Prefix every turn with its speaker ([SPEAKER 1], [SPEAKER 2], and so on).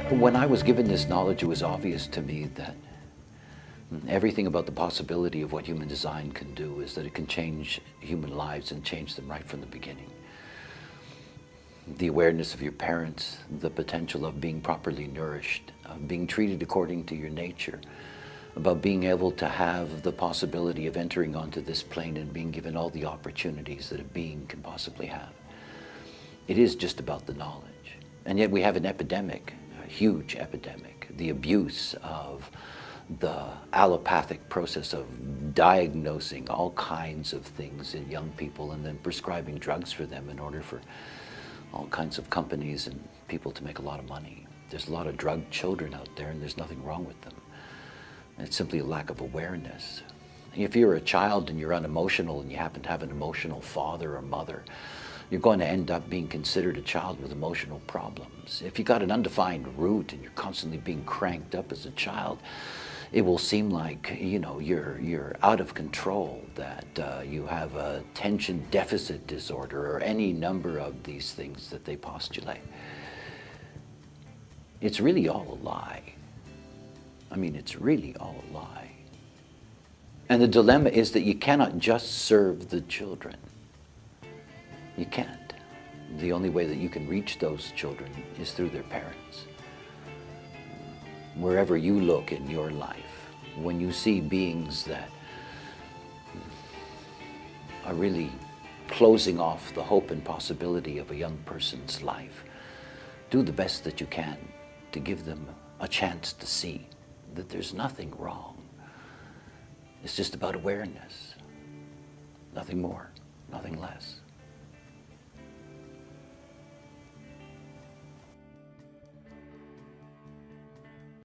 [SPEAKER 1] When I was given this knowledge, it was obvious to me that everything about the possibility of what human design can do is that it can change human lives and change them right from the beginning. The awareness of your parents, the potential of being properly nourished, of being treated according to your nature, about being able to have the possibility of entering onto this plane and being given all the opportunities that a being can possibly have. It is just about the knowledge. And yet we have an epidemic, a huge epidemic, the abuse of the allopathic process of diagnosing all kinds of things in young people and then prescribing drugs for them in order for all kinds of companies and people to make a lot of money. There's a lot of drug children out there and there's nothing wrong with them. It's simply a lack of awareness. If you're a child and you're unemotional and you happen to have an emotional father or mother, you're going to end up being considered a child with emotional problems. If you got an undefined root and you're constantly being cranked up as a child, it will seem like, you know, you're out of control, that you have a attention deficit disorder or any number of these things that they postulate. It's really all a lie. I mean, it's really all a lie. And the dilemma is that you cannot just serve the children. You can't. The only way that you can reach those children is through their parents. Wherever you look in your life, when you see beings that are really closing off the hope and possibility of a young person's life, do the best that you can to give them a chance to see that there's nothing wrong. It's just about awareness. Nothing more, nothing less.